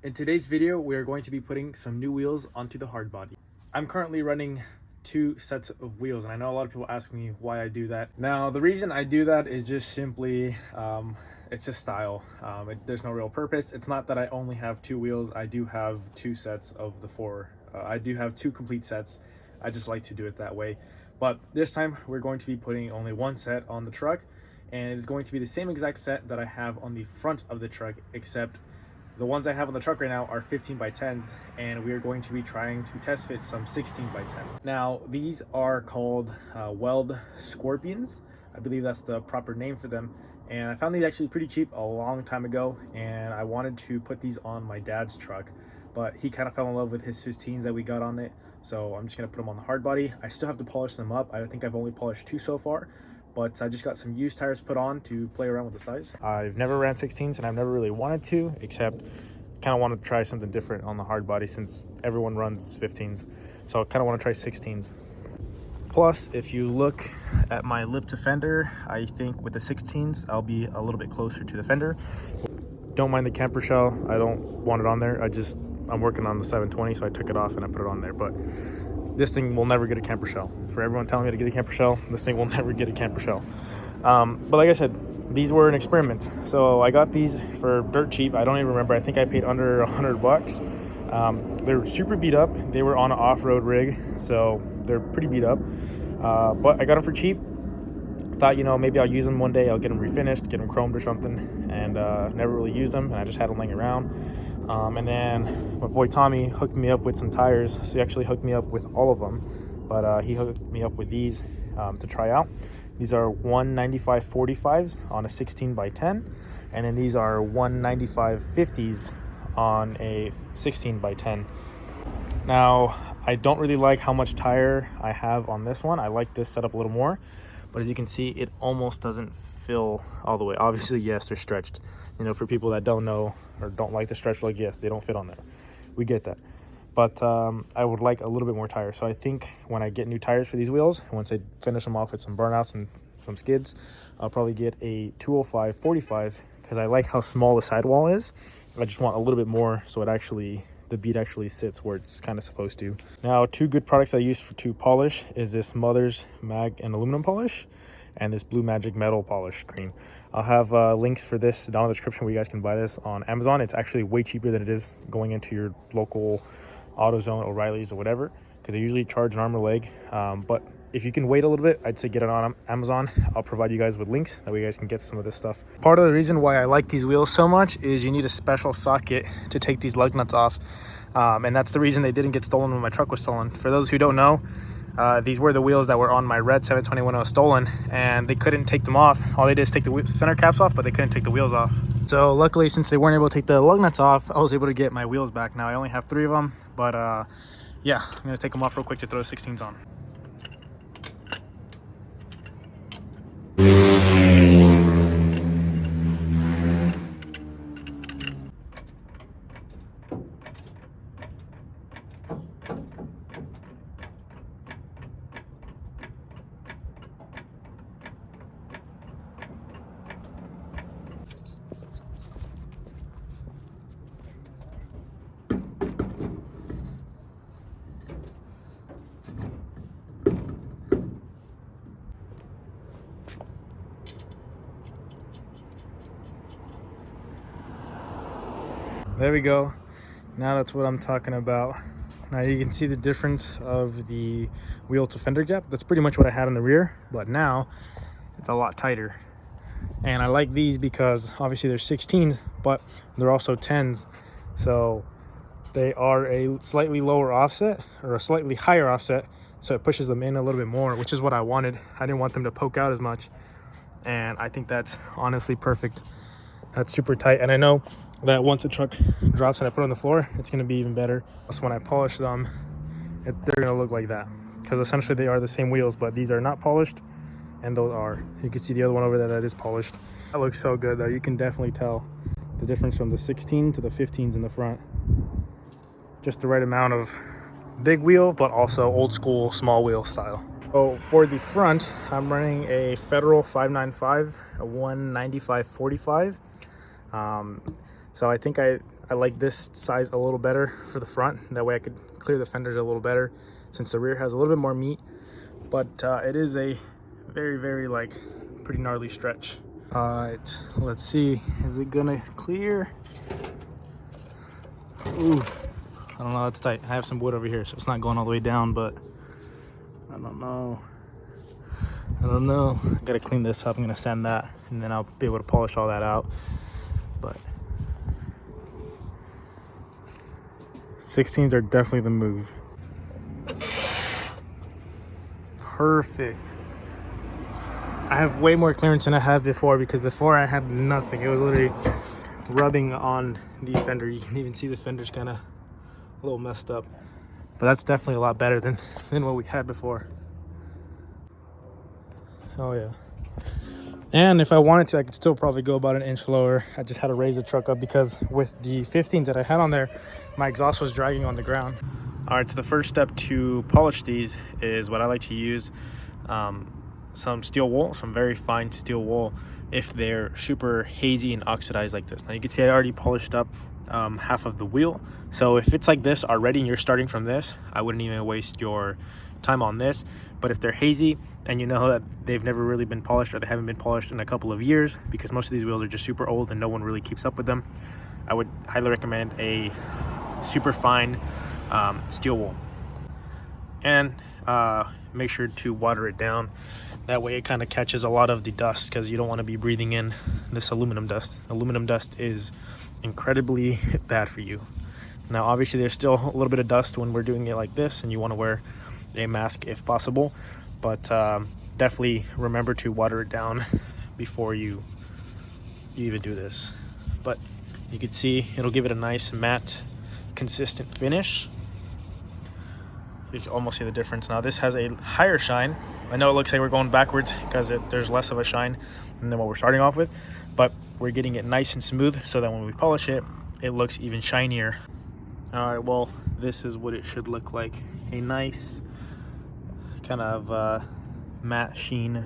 In today's video, we are going to be putting some new wheels onto the hard body. I'm currently running 2 sets of wheels, and I know a lot of people ask me why I do that. Now, the reason I do that is just simply, it's just style. There's no real purpose. It's not that I only have 2 wheels. I do have 2 sets of the 4. I do have 2 complete sets. I just like to do it that way. But this time, we're going to be putting only 1 set on the truck, and it's going to be the same exact set that I have on the front of the truck, except the ones I have on the truck right now are 15 by 10s, and we are going to be trying to test fit some 16 by 10s. Now, these are called Weld Scorpions. I believe that's the proper name for them. And I found these actually pretty cheap a long time ago, and I wanted to put these on my dad's truck, but he kind of fell in love with his 15s that we got on it. So I'm just gonna put them on the hard body. I still have to polish them up. I think I've only polished 2 so far, but I just got some used tires put on to play around with the size. I've never ran 16s, and I've never really wanted to, except kind of wanted to try something different on the hard body since everyone runs 15s. So I kind of want to try 16s. Plus, if you look at my lip to fender, I think with the 16s, I'll be a little bit closer to the fender. Don't mind the camper shell. I don't want it on there. I'm working on the 720, so I took it off and I put it on there. But this thing will never get a camper shell. For everyone telling me to get a camper shell, this thing will never get a camper shell. But like I said, these were an experiment. So I got these for dirt cheap. I don't even remember. I think I paid under $100. They're super beat up. They were on an off-road rig, so they're pretty beat up. But I got them for cheap. Thought, maybe I'll use them one day. I'll get them refinished, get them chromed or something, and never really used them. And I just had them laying around. And then my boy Tommy hooked me up with some tires. So he actually hooked me up with all of them, but he hooked me up with these to try out. These are 195 45s on a 16 by 10, and then these are 195 50s on a 16 by 10. Now, I don't really like how much tire I have on this one. I like this setup a little more, but as you can see, it almost doesn't fill all the way. Obviously, yes, they're stretched. For people that don't know or don't like the stretch lug, yes, they don't fit on there. We get that. But I would like a little bit more tire. So I think when I get new tires for these wheels, once I finish them off with some burnouts and some skids, I'll probably get a 205 45 because I like how small the sidewall is. I just want a little bit more so the bead actually sits where it's kind of supposed to. Now, 2 good products I use to polish is this Mother's Mag and Aluminum Polish and this Blue Magic Metal Polish cream. I'll have links for this down in the description where you guys can buy this on Amazon. It's actually way cheaper than it is going into your local AutoZone, O'Reilly's, or whatever, because they usually charge an arm or leg. But if you can wait a little bit, I'd say get it on Amazon. I'll provide you guys with links that way you guys can get some of this stuff. Part of the reason why I like these wheels so much is you need a special socket to take these lug nuts off. And that's the reason they didn't get stolen when my truck was stolen. For those who don't know, these were the wheels that were on my red 720 when I was stolen, and they couldn't take them off. All they did is take the center caps off, but they couldn't take the wheels off. So luckily, since they weren't able to take the lug nuts off, I was able to get my wheels back. Now I only have 3 of them, but yeah, I'm gonna take them off real quick to throw 16s on. There we go. Now that's what I'm talking about. Now you can see the difference of the wheel to fender gap. That's pretty much what I had in the rear, but now it's a lot tighter. And I like these because obviously they're 16s, but they're also 10s. So they are a slightly lower offset or a slightly higher offset. So it pushes them in a little bit more, which is what I wanted. I didn't want them to poke out as much. And I think that's honestly perfect. That's super tight. And I know that once the truck drops and I put it on the floor, it's going to be even better. So when I polish them, they're going to look like that, because essentially they are the same wheels, but these are not polished and those are. You can see the other one over there that is polished. That looks so good though. You can definitely tell the difference from the 16 to the 15s in the front. Just the right amount of big wheel, but also old school small wheel style. So for the front, I'm running a Federal 595, a 195 45. So I think I I like this size a little better for the front. That way I could clear the fenders a little better, since the rear has a little bit more meat. But it is a very like pretty gnarly stretch. All right, let's see. Is it gonna clear? Ooh, I don't know. That's tight. I have some wood over here, so it's not going all the way down, but I don't know. I gotta clean this up. I'm gonna sand that, and then I'll be able to polish all that out. But 16s are definitely the move. Perfect. I have way more clearance than I had before, because before I had nothing. It was literally rubbing on the fender. You can even see the fender's kind of a little messed up, but that's definitely a lot better than what we had before. Oh yeah. And if I wanted to, I could still probably go about an inch lower. I just had to raise the truck up, because with the 15s that I had on there, my exhaust was dragging on the ground. All right, so the first step to polish these is what I like to use, some steel wool, some very fine steel wool, if they're super hazy and oxidized like this. Now you can see I already polished up half of the wheel. So if it's like this already and you're starting from this, I wouldn't even waste your time on this. But if they're hazy and you know that they've never really been polished, or they haven't been polished in a couple of years, because most of these wheels are just super old and no one really keeps up with them, I would highly recommend a super fine steel wool. And make sure to water it down. That way it kind of catches a lot of the dust, because you don't want to be breathing in this aluminum dust. Aluminum dust is incredibly bad for you. Now obviously there's still a little bit of dust when we're doing it like this, and you want to wear a mask if possible, but definitely remember to water it down before you even do this. But you can see it'll give it a nice matte consistent finish. You can almost see the difference. Now this has a higher shine. I know it looks like we're going backwards because there's less of a shine than what we're starting off with, but we're getting it nice and smooth so that when we polish it, it looks even shinier. All right, well, this is what it should look like. A nice kind of matte sheen.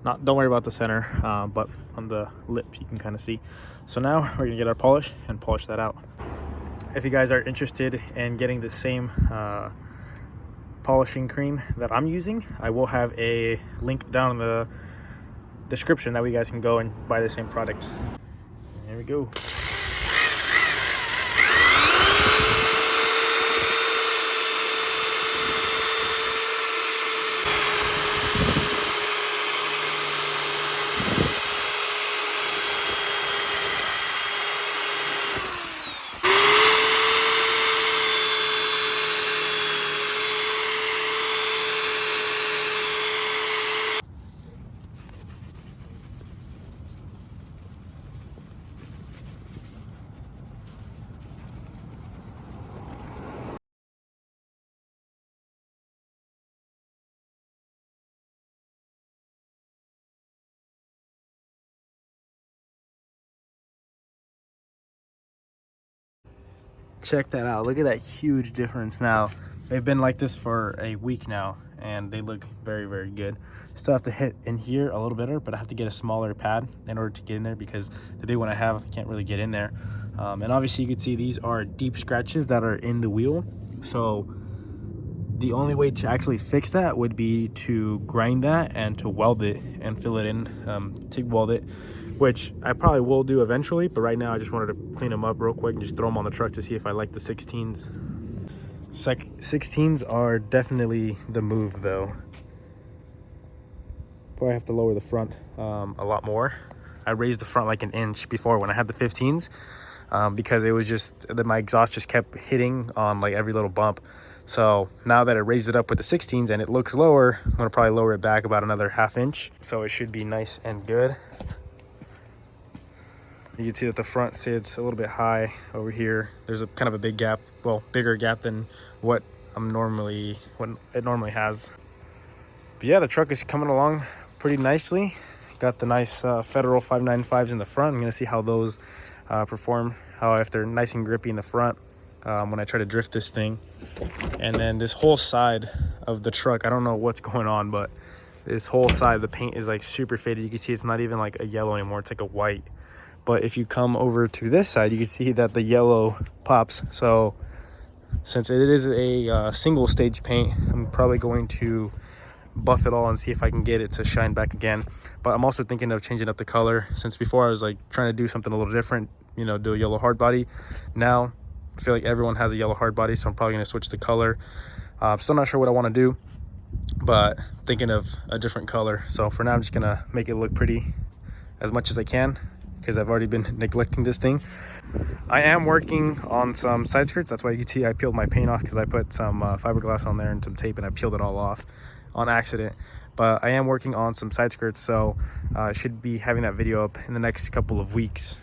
Don't worry about the center, but on the lip you can kind of see. So now we're gonna get our polish and polish that out. If you guys are interested in getting the same polishing cream that I'm using, I will have a link down in the description that way you guys can go and buy the same product. Here we go. Check that out. Look at that huge difference. Now they've been like this for a week now and they look very good. Still have to hit in here a little better, but I have to get a smaller pad in order to get in there, because the big one I have can't really get in there. And obviously you can see these are deep scratches that are in the wheel, so the only way to actually fix that would be to grind that and to weld it and fill it in, TIG weld it, which I probably will do eventually, but right now I just wanted to clean them up real quick and just throw them on the truck to see if I like the 16s. 16s are definitely the move though. Probably have to lower the front a lot more. I raised the front like an inch before when I had the 15s, because it was just that my exhaust just kept hitting on like every little bump. So now that I raised it up with the 16s and it looks lower, I'm gonna probably lower it back about another ½ inch, so it should be nice and good. You can see that the front sits a little bit high over here. There's a kind of a big gap, well, bigger gap than what it normally has. But yeah, the truck is coming along pretty nicely. Got the nice Federal 595s in the front. I'm gonna see how those perform, if they're nice and grippy in the front when I try to drift this thing. And then this whole side of the truck, I don't know what's going on, but this whole side, the paint is like super faded. You can see it's not even like a yellow anymore, it's like a white. But if you come over to this side, you can see that the yellow pops. So since it is a single stage paint, I'm probably going to buff it all and see if I can get it to shine back again. But I'm also thinking of changing up the color, since before I was like trying to do something a little different, you know, do a yellow hard body. Now I feel like everyone has a yellow hard body, so I'm probably going to switch the color. Still not sure what I want to do, but thinking of a different color. So for now, I'm just gonna make it look pretty as much as I can, because I've already been neglecting this thing. I am working on some side skirts. That's why you can see I peeled my paint off, because I put some fiberglass on there and some tape, and I peeled it all off on accident. But I am working on some side skirts, so I should be having that video up in the next couple of weeks.